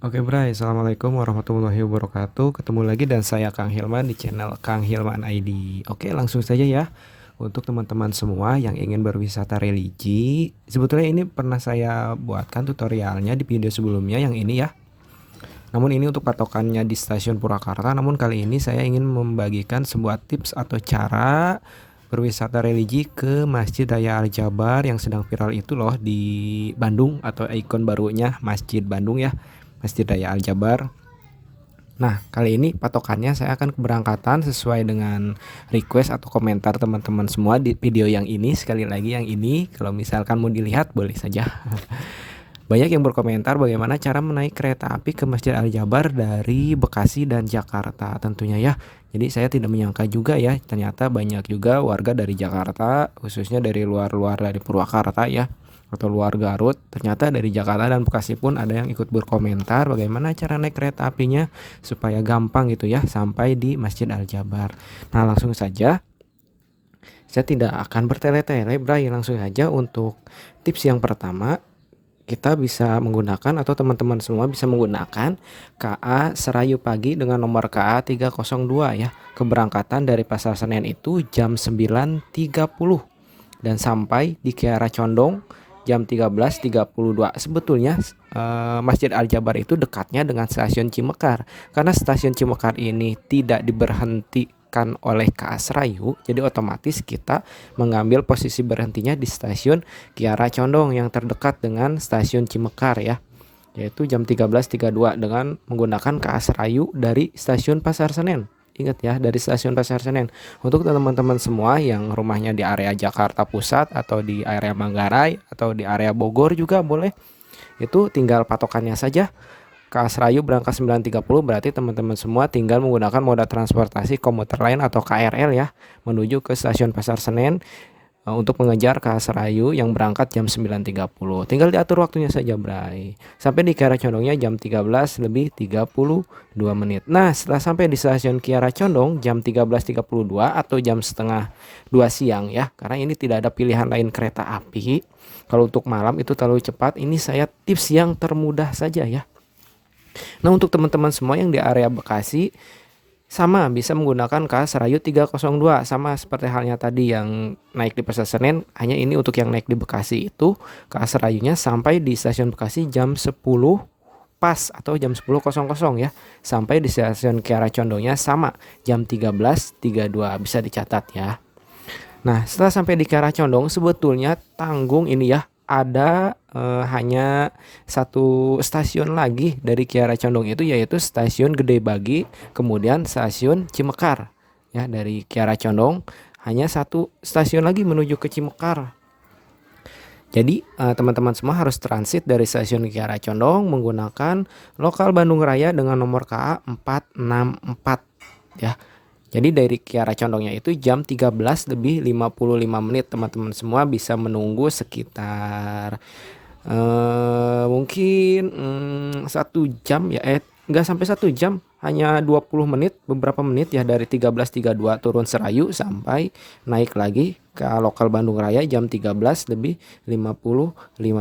Oke Bray, Assalamualaikum warahmatullahi wabarakatuh. Ketemu lagi dan saya Kang Hilman di channel Kang Hilman ID. Oke, langsung saja ya. Untuk teman-teman semua yang ingin berwisata religi, sebetulnya ini pernah saya buatkan tutorialnya di video sebelumnya yang ini ya. Namun ini untuk patokannya di stasiun Purwakarta. Namun kali ini saya ingin membagikan sebuah tips atau cara berwisata religi ke Masjid Raya Al Jabar yang sedang viral itu loh di Bandung, atau ikon barunya Masjid Bandung ya, Masjid Raya Al Jabar. Nah, kali ini patokannya saya akan keberangkatan sesuai dengan request atau komentar teman-teman semua di video yang ini. Sekali lagi yang ini, kalau misalkan mau dilihat boleh saja. Banyak yang berkomentar bagaimana cara menaik kereta api ke Masjid Al Jabar dari Bekasi dan Jakarta tentunya ya. Jadi saya tidak menyangka juga ya, ternyata banyak juga warga dari Jakarta, khususnya dari luar-luar dari Purwakarta ya, atau luar Garut. Ternyata dari Jakarta dan Bekasi pun ada yang ikut berkomentar bagaimana cara naik kereta apinya supaya gampang gitu ya sampai di Masjid Al Jabar. Nah, langsung saja saya tidak akan bertele-tele, Bray. Langsung saja untuk tips yang pertama, kita bisa menggunakan atau teman-teman semua bisa menggunakan KA Serayu Pagi dengan nomor KA 302 ya. Keberangkatan dari Pasar Senen itu jam 9.30 dan sampai di Kiara Condong jam 13.32. Sebetulnya Masjid Al Jabar itu dekatnya dengan stasiun Cimekar. Karena stasiun Cimekar ini tidak diberhentikan oleh KA Serayu, jadi otomatis kita mengambil posisi berhentinya di stasiun Kiara Condong yang terdekat dengan stasiun Cimekar ya, yaitu jam 13.32 dengan menggunakan KA Serayu dari stasiun Pasar Senen. Ingat ya, dari stasiun Pasar Senen. Untuk teman-teman semua yang rumahnya di area Jakarta Pusat atau di area Manggarai atau di area Bogor juga boleh. Itu tinggal patokannya saja. KA Serayu berangkat 9.30, berarti teman-teman semua tinggal menggunakan moda transportasi komuter lain atau KRL ya, menuju ke stasiun Pasar Senen untuk mengejar KA Serayu yang berangkat jam 9.30. Tinggal diatur waktunya saja, Bray. Sampai di Kiara Condongnya jam 13.32 menit. Nah, setelah sampai di stasiun Kiara Condong jam 13.32 atau jam setengah 2 siang ya, karena ini tidak ada pilihan lain kereta api. Kalau untuk malam itu terlalu cepat, ini saya tips yang termudah saja ya. Nah, untuk teman-teman semua yang di area Bekasi, sama bisa menggunakan KA Serayu 302, sama seperti halnya tadi yang naik di Pasar Senen, hanya ini untuk yang naik di Bekasi itu KA Serayunya sampai di stasiun Bekasi jam 10 pas atau jam 10.00 ya. Sampai di stasiun Kiara Condongnya sama jam 13.32, bisa dicatat ya. Nah, setelah sampai di Kiara Condong sebetulnya tanggung ini ya, ada hanya satu stasiun lagi dari Kiara Condong itu, yaitu stasiun Gede Bagi, kemudian stasiun Cimekar. Ya, dari Kiara Condong hanya satu stasiun lagi menuju ke Cimekar. Jadi teman-teman semua harus transit dari stasiun Kiara Condong menggunakan lokal Bandung Raya dengan nomor KA 464 ya. Jadi dari Kiara Condongnya itu jam 13.55 menit, teman-teman semua bisa menunggu sekitar mungkin 1 jam ya, nggak sampai 1 jam, hanya 20 menit, beberapa menit ya, dari 13.32 turun Serayu sampai naik lagi ke lokal Bandung Raya jam 13.55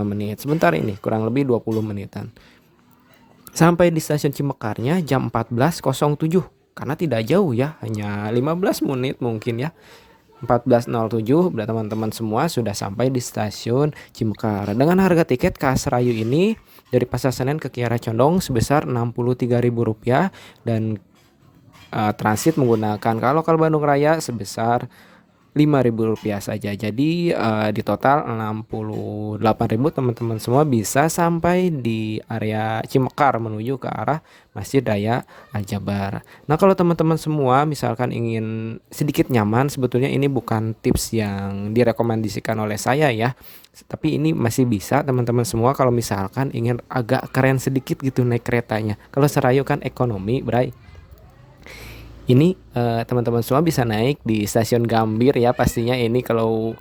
menit. Sebentar, ini kurang lebih 20 menitan. Sampai di stasiun Cimekarnya jam 14.07, karena tidak jauh ya, hanya 15 menit mungkin ya. 14.07 berarti teman-teman semua sudah sampai di stasiun Cimekar. Dengan harga tiket KA Serayu ini dari Pasar Senen ke Kiara Condong sebesar Rp63.000 dan transit menggunakan KA Lokal Bandung Raya sebesar Rp5.000 saja. Jadi di total Rp68.000, teman-teman semua bisa sampai di area Cimekar menuju ke arah Masjid Raya Al Jabar. Nah, kalau teman-teman semua misalkan ingin sedikit nyaman, sebetulnya ini bukan tips yang direkomendasikan oleh saya ya. Tapi ini masih bisa teman-teman semua kalau misalkan ingin agak keren sedikit gitu naik keretanya. Kalau Serayu kan ekonomi, Bray. Ini teman-teman semua bisa naik di stasiun Gambir ya, pastinya ini kalau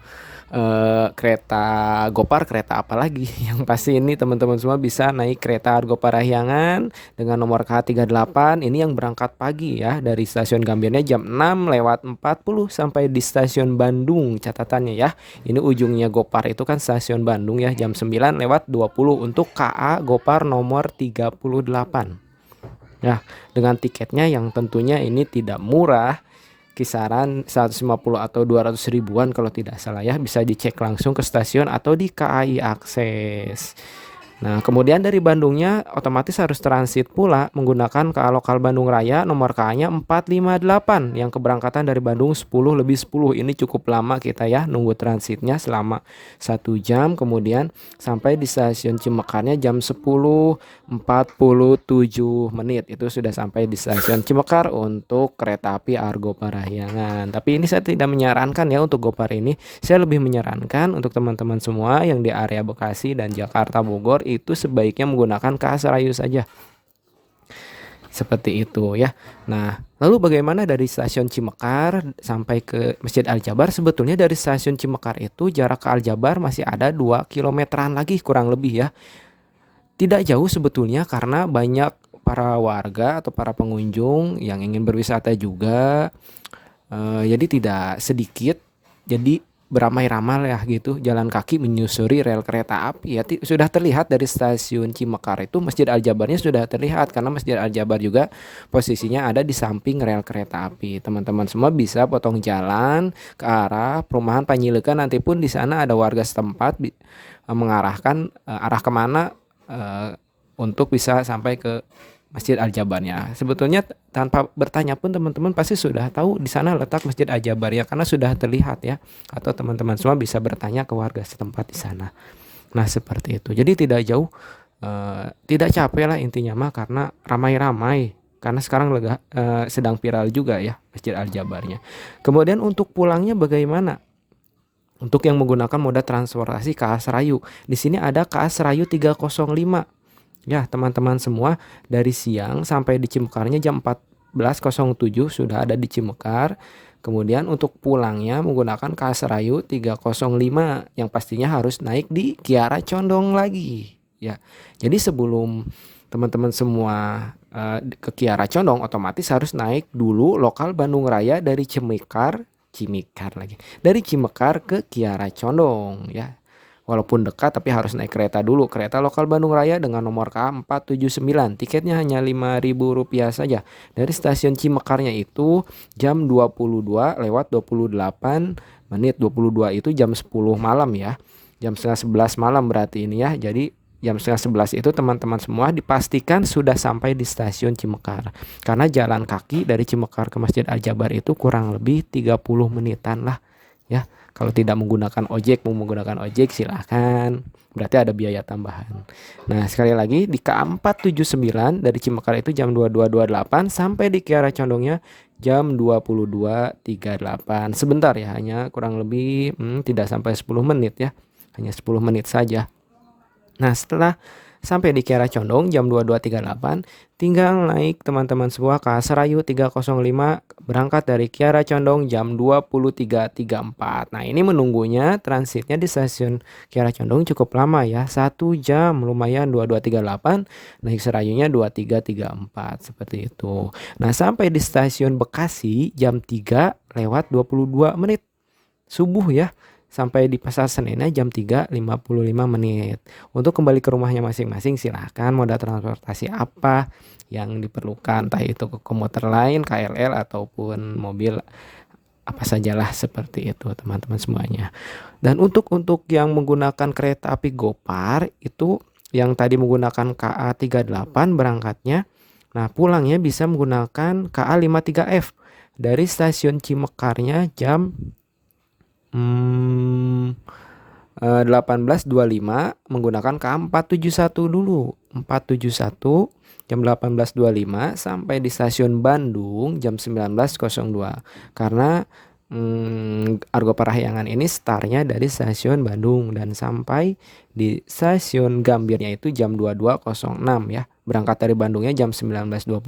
kereta Gopar, kereta apa lagi? Yang pasti ini teman-teman semua bisa naik kereta Argo Parahyangan dengan nomor KH38. Ini yang berangkat pagi ya, dari stasiun Gambirnya jam 6:40 sampai di stasiun Bandung. Catatannya ya, ini ujungnya Gopar itu kan stasiun Bandung ya, jam 9:20 untuk KA Gopar nomor 38. Ya, dengan tiketnya yang tentunya ini tidak murah, kisaran 150 atau 200 ribuan kalau tidak salah ya, bisa dicek langsung ke stasiun atau di KAI Akses. Nah, kemudian dari Bandungnya otomatis harus transit pula menggunakan KA Lokal Bandung Raya nomor KA-nya 458 yang keberangkatan dari Bandung 10:10. Ini cukup lama kita ya nunggu transitnya selama 1 jam, kemudian sampai di stasiun Cimekarnya jam 10:47 itu sudah sampai di stasiun Cimekar untuk kereta api Argo Parahyangan. Tapi ini saya tidak menyarankan ya untuk Gopar ini. Saya lebih menyarankan untuk teman-teman semua yang di area Bekasi dan Jakarta Bogor itu sebaiknya menggunakan KA Serayu saja. Seperti itu ya. Nah, lalu bagaimana dari stasiun Cimekar sampai ke Masjid Al-Jabar? Sebetulnya dari stasiun Cimekar itu jarak ke Al-Jabar masih ada 2 kilometeran lagi kurang lebih ya. Tidak jauh sebetulnya karena banyak para warga atau para pengunjung yang ingin berwisata juga. Jadi tidak sedikit. Jadi beramai-ramai ya gitu jalan kaki menyusuri rel kereta api ya. Sudah terlihat dari stasiun Cimekar itu Masjid Al-Jabarnya sudah terlihat karena Masjid Al-Jabar juga posisinya ada di samping rel kereta api. Teman-teman semua bisa potong jalan ke arah perumahan Panyilekan, nanti pun di sana ada warga setempat mengarahkan arah kemana untuk bisa sampai ke Masjid Al-Jabarnya. Sebetulnya tanpa bertanya pun teman-teman pasti sudah tahu di sana letak Masjid Al-Jabar ya, karena sudah terlihat ya. Atau teman-teman semua bisa bertanya ke warga setempat di sana. Nah, seperti itu. Jadi tidak jauh, tidak capek lah intinya mah, karena ramai-ramai. Karena sekarang sedang viral juga ya Masjid Al-Jabarnya. Kemudian untuk pulangnya bagaimana? Untuk yang menggunakan moda transportasi KA Serayu, di sini ada KA Serayu 305. Ya, teman-teman semua, dari siang sampai di Cimekarnya jam 14:07 sudah ada di Cimekar. Kemudian untuk pulangnya menggunakan KA Serayu 305 yang pastinya harus naik di Kiara Condong lagi. Ya. Jadi sebelum teman-teman semua ke Kiara Condong otomatis harus naik dulu lokal Bandung Raya dari Cimekar lagi. Dari Cimekar ke Kiara Condong ya. Walaupun dekat tapi harus naik kereta dulu. Kereta lokal Bandung Raya dengan nomor KA 479. Tiketnya hanya Rp5.000 saja. Dari stasiun Cimekarnya itu jam 22:28. 22 itu jam 10 malam ya. Jam setengah 11 malam berarti ini ya. Jadi jam setengah 11 itu teman-teman semua dipastikan sudah sampai di stasiun Cimekar. Karena jalan kaki dari Cimekar ke Masjid Al-Jabar itu kurang lebih 30 menitan lah ya. Kalau tidak menggunakan ojek, mau menggunakan ojek silahkan. Berarti ada biaya tambahan. Nah, sekali lagi di KA 479 dari Cimekar itu jam 22:28 sampai di Kiara Condongnya jam 22:38. Sebentar ya, hanya kurang lebih tidak sampai 10 menit ya. Hanya 10 menit saja. Nah, setelah sampai di Kiara Condong jam 22:38, tinggal naik teman-teman semua KA Serayu 305 berangkat dari Kiara Condong jam 23:34. Nah, ini menunggunya transitnya di stasiun Kiara Condong cukup lama ya, 1 jam lumayan. 22:38 naik Serayunya 23:34 seperti itu. Nah, sampai di stasiun Bekasi jam 3:22 subuh ya. Sampai di Pasar Senen jam 3:55. Untuk kembali ke rumahnya masing-masing silahkan moda transportasi apa yang diperlukan, entah itu ke komuter lain, KRL ataupun mobil apa sajalah, seperti itu teman-teman semuanya. Dan untuk yang menggunakan kereta api Gopar itu yang tadi menggunakan KA 38 berangkatnya. Nah, pulangnya bisa menggunakan KA 53F dari stasiun Cimekarnya jam 18:25 menggunakan KA 471 dulu. 471 jam 18:25 sampai di stasiun Bandung jam 19:02. Karena Argo Parahyangan ini startnya dari stasiun Bandung dan sampai di stasiun Gambirnya itu jam 22.06 ya. Berangkat dari Bandungnya jam 19.20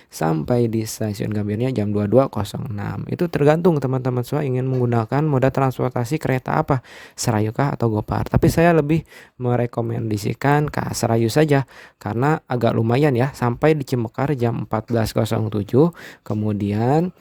sampai di stasiun Gambirnya jam 22.06. Itu tergantung teman-teman semua ingin menggunakan moda transportasi kereta apa, Serayu kah atau Gopar. Tapi saya lebih merekomendasikan ke Serayu saja karena agak lumayan ya, sampai di Cimekar jam 14.07, kemudian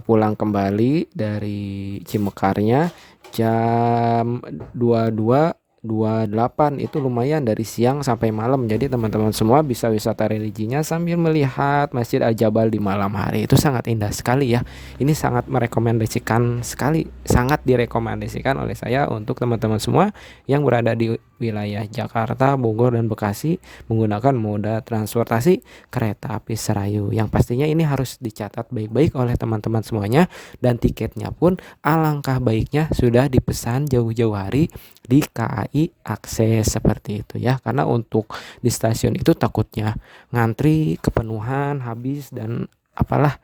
pulang kembali dari Cimekarnya jam 22.28. Itu lumayan dari siang sampai malam. Jadi teman-teman semua bisa wisata religinya sambil melihat Masjid Al-Jabal di malam hari. Itu sangat indah sekali ya. Ini sangat merekomendasikan sekali, sangat direkomendasikan oleh saya untuk teman-teman semua yang berada di wilayah Jakarta, Bogor, dan Bekasi menggunakan moda transportasi kereta api Serayu. Yang pastinya ini harus dicatat baik-baik oleh teman-teman semuanya, dan tiketnya pun alangkah baiknya sudah dipesan jauh-jauh hari di KAI Akses seperti itu ya. Karena untuk di stasiun itu takutnya ngantri, kepenuhan, habis dan apalah.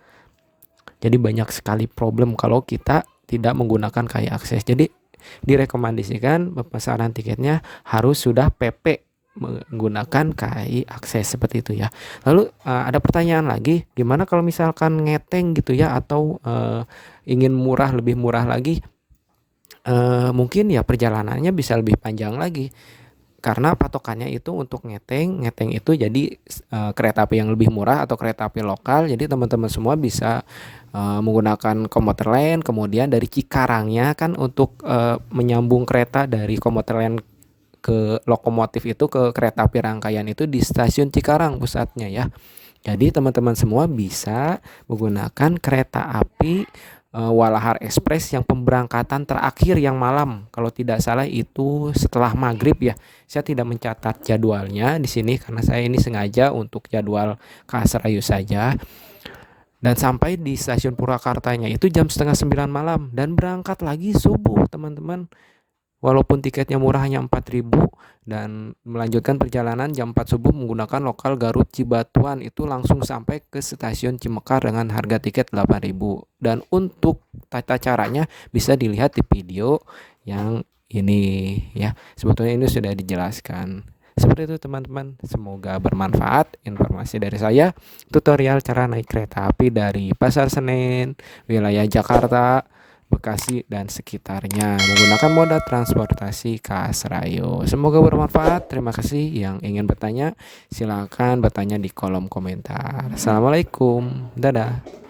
Jadi banyak sekali problem kalau kita tidak menggunakan KAI Akses. Jadi direkomendasikan pemesanan tiketnya harus sudah PP menggunakan KAI Akses seperti itu ya. Lalu ada pertanyaan lagi, gimana kalau misalkan ngeteng gitu ya, atau ingin murah, lebih murah lagi, mungkin ya perjalanannya bisa lebih panjang lagi. Karena patokannya itu untuk ngeteng itu jadi kereta api yang lebih murah atau kereta api lokal. Jadi teman-teman semua bisa menggunakan komuter lain. Kemudian dari Cikarangnya kan untuk menyambung kereta dari komuter lain ke lokomotif itu ke kereta api rangkaian itu di stasiun Cikarang pusatnya ya. Jadi teman-teman semua bisa menggunakan kereta api Walahar Express yang pemberangkatan terakhir yang malam. Kalau tidak salah itu setelah maghrib ya. Saya tidak mencatat jadwalnya di sini karena saya ini sengaja untuk jadwal ke Serayu saja. Dan sampai di stasiun Purwakartanya itu jam setengah 9 malam dan berangkat lagi subuh teman-teman. Walaupun tiketnya murah hanya 4.000, dan melanjutkan perjalanan jam 4 subuh menggunakan lokal Garut Cibatuan, itu langsung sampai ke stasiun Cimekar dengan harga tiket 8.000. Dan untuk tata caranya bisa dilihat di video yang ini ya. Sebetulnya ini sudah dijelaskan. Seperti itu teman-teman, semoga bermanfaat informasi dari saya. Tutorial cara naik kereta api dari Pasar Senen, wilayah Jakarta, Bekasi dan sekitarnya menggunakan moda transportasi KA Serayu. Semoga bermanfaat. Terima kasih. Yang ingin bertanya silakan bertanya di kolom komentar. Assalamualaikum. Dadah.